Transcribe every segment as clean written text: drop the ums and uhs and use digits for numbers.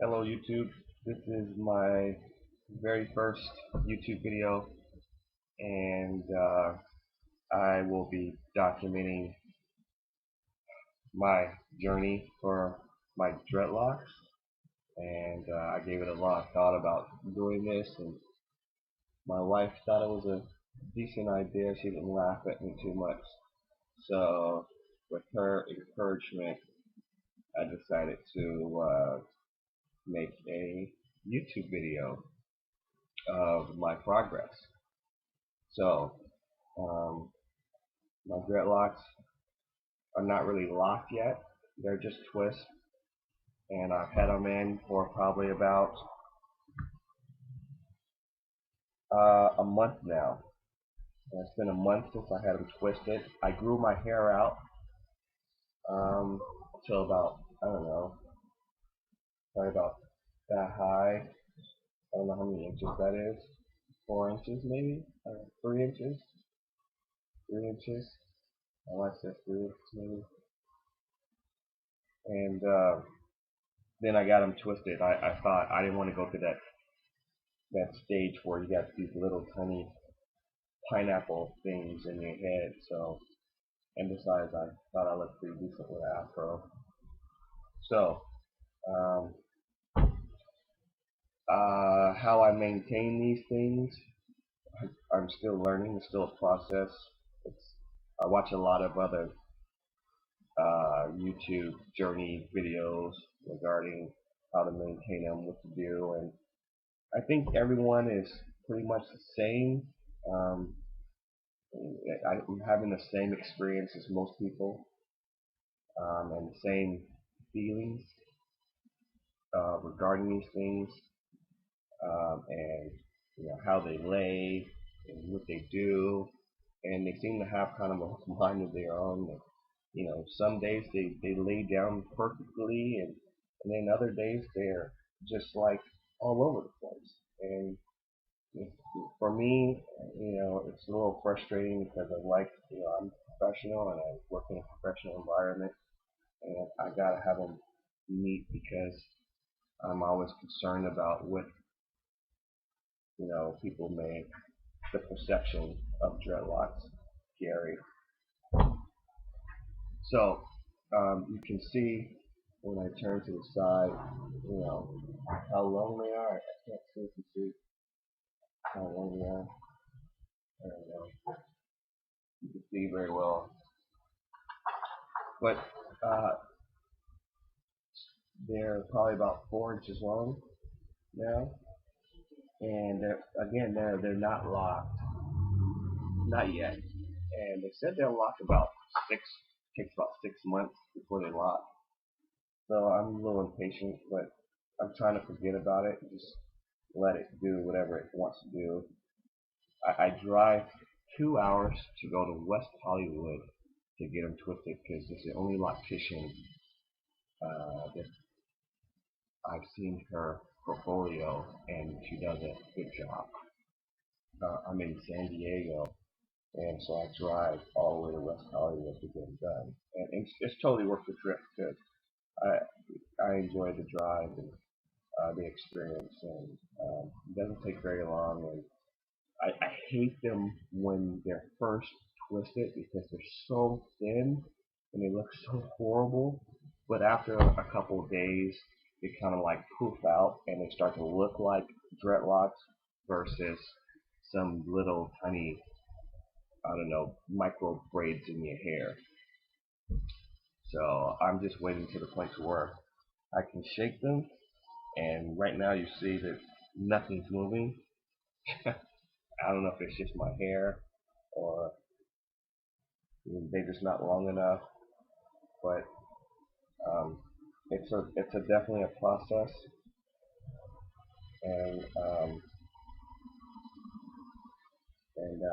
Hello YouTube, this is my very first YouTube video and I will be documenting my journey for my dreadlocks and I gave it a lot of thought about doing this and my wife thought it was a decent idea. She didn't laugh at me too much. So with her encouragement I decided to make a YouTube video of my progress. So Um, my dreadlocks are not really locked yet. They're just twists, and I've had them in for probably about a month now. And it's been a month since I had them twisted. I grew my hair out till about, I don't know, probably about that high. I don't know how many inches that is. 4 inches maybe? 3 inches? 3 inches? I like to say 3 inches maybe. And then I got them twisted. I thought I didn't want to go through that stage where you got these little tiny pineapple things in your head. So, and besides, I thought I looked pretty decent with an afro. So, um, how I maintain these things, I'm still learning. It's still a process. It's, I watch a lot of other YouTube journey videos regarding how to maintain them, what to do, and I think everyone is pretty much the same. Um, I'm having the same experience as most people, and the same feelings regarding these things, and how they lay and what they do, and they seem to have kind of a mind of their own. Some days they lay down perfectly, and then other days they're just like all over the place. And for me, it's a little frustrating because I'm a professional and I work in a professional environment, and I gotta have them neat because I'm always concerned about what people make the perception of dreadlocks scary. So you can see when I turn to the side, you know, how long they are. I can't seem to see how long they are. I don't know. You can see very well, but uh, they're probably about 4 inches long now, and they're not locked, not yet. And they said they'll lock about six, takes about 6 months before they lock. So I'm a little impatient, but I'm trying to forget about it and just let it do whatever it wants to do. I drive 2 hours to go to West Hollywood to get them twisted because it's the only loctician that I've seen her portfolio, and she does a good job. I'm in San Diego, and so I drive all the way to West Hollywood to get them done, and it's totally worth the trip because I enjoy the drive and the experience, and it doesn't take very long. And I hate them when they're first twisted because they're so thin and they look so horrible. But after a couple of days, they kind of like poof out and they start to look like dreadlocks versus some little tiny, I don't know, micro braids in your hair. So I'm just waiting to the point to where I can shake them. And right now you see that nothing's moving. I don't know if it's just my hair or they're just not long enough, but um, it's a definitely a process, and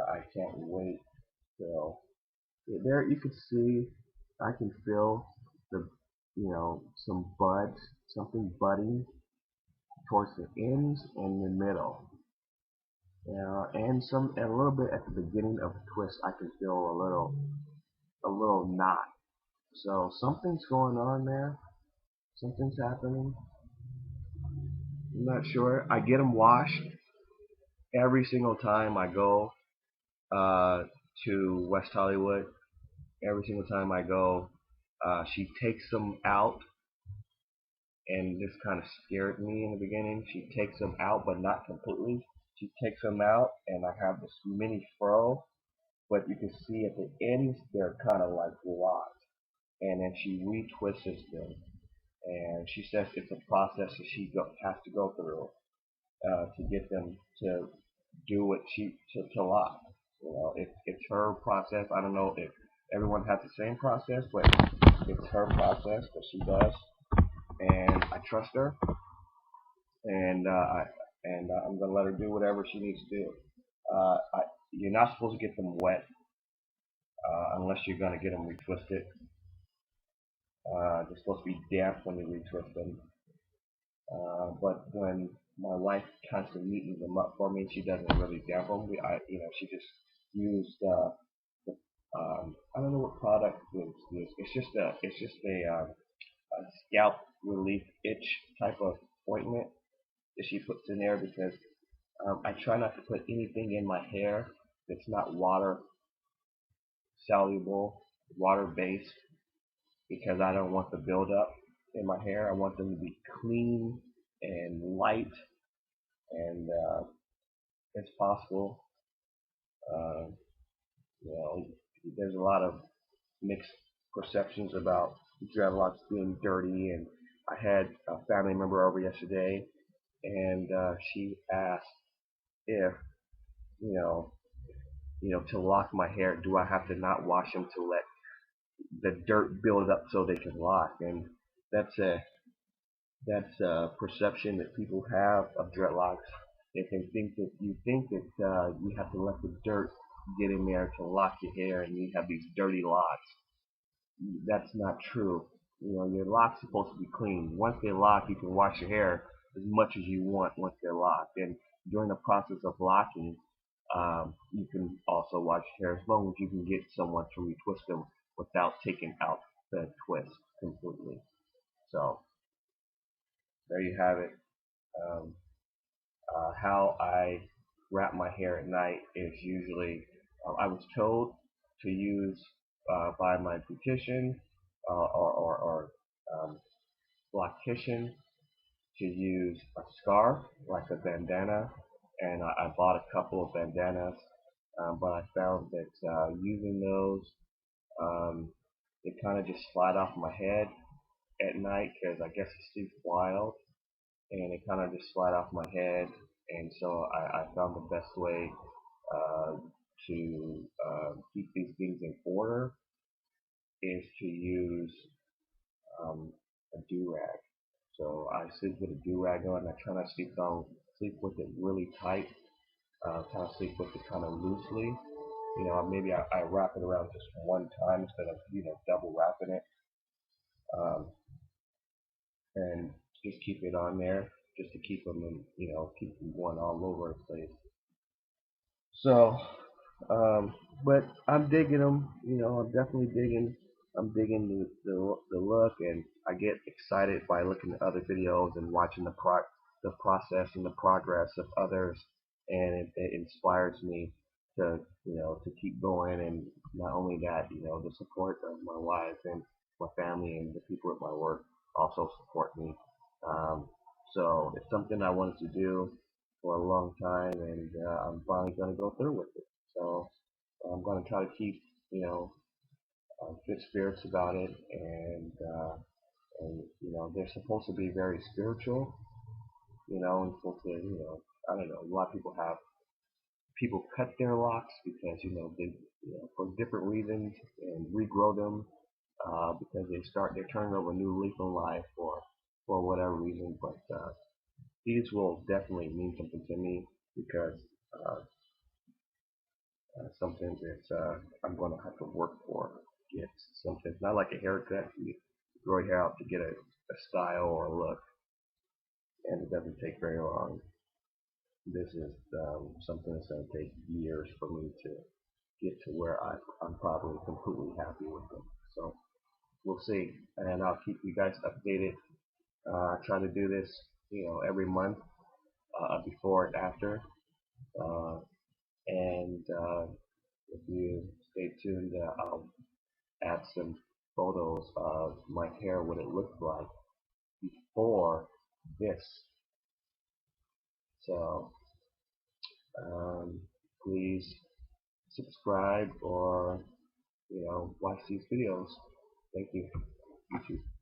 I can't wait till there. You can see, I can feel the some buds, something budding towards the ends and the middle, and a little bit at the beginning of the twist. I can feel a little knot. So something's going on there. Something's happening. I'm not sure. I get them washed every single time I go uh, to West Hollywood. Every single time I go, she takes them out, and this kind of scared me in the beginning. She takes them out, but not completely. She takes them out, and I have this mini fro, but you can see at the ends they're kind of like locked, and then she retwists them, and she says it's a process that has to go through to get them to do what to lock. You know, it's her process. I don't know if everyone has the same process, but it's her process that she does, and I trust her, and I'm gonna let her do whatever she needs to do. You're not supposed to get them wet unless you're gonna get them retwisted. They're supposed to be damp when you retwist them. But when my wife constantly neatens them up for me, she doesn't really damp them. She just used the, I don't know what product is this. A scalp relief itch type of ointment that she puts in there because I try not to put anything in my hair that's not water soluble, water based, because I don't want the buildup in my hair. I want them to be clean and light and as possible. Uh, you know, there's a lot of mixed perceptions about dreadlocks being dirty, and I had a family member over yesterday, and she asked if you know, to lock my hair, do I have to not wash them to let the dirt build up so they can lock? And that's a that's a perception that people have of dreadlocks. They can think that you have to let the dirt get in there to lock your hair, and you have these dirty locks. That's not true. Your locks are supposed to be clean. Once they lock, you can wash your hair as much as you want once they're locked. And during the process of locking, you can also wash your hair as long as you can get someone to retwist them without taking out the twist completely. So there you have it. Um, how I wrap my hair at night is usually I was told to use by my beautician or bloctician to use a scarf like a bandana, and I bought a couple of bandanas, but I found that using those, they kind of just slide off my head at night because I guess I sleep wild, and it kind of just slide off my head. And so I found the best way uh, to keep these things in order is to use a do-rag. So I sleep with a do-rag on. I try not to sleep with it really tight. Kind of sleep with it kind of loosely. Maybe I wrap it around just one time instead of double wrapping it, um, and just keep it on there just to keep them in, keep them going all over the place. So, but I'm digging them. I'm definitely digging. I'm digging the look, and I get excited by looking at other videos and watching the process and the progress of others, and it inspires me to to keep going. And not only that, the support of my wife and my family and the people at my work also support me. Um, so it's something I wanted to do for a long time, and I'm finally going to go through with it. So I'm going to try to keep, good spirits about it, and they're supposed to be very spiritual, and supposed to, I don't know. A lot of people cut their locks because they for different reasons and regrow them because they're turning over a new leaf in life for whatever reason. But these will definitely mean something to me because uh, something that I'm going to have to work for. Get something. It's not like a haircut. You grow your hair out to get a style or a look, and it doesn't take very long. This is something that's going to take years for me to get to where I'm probably completely happy with them. So we'll see, and I'll keep you guys updated. I try to do this every month, before and after. Uh, and if you stay tuned, I'll add some photos of my hair, what it looked like before this. So um, please subscribe or watch these videos. Thank you. YouTube.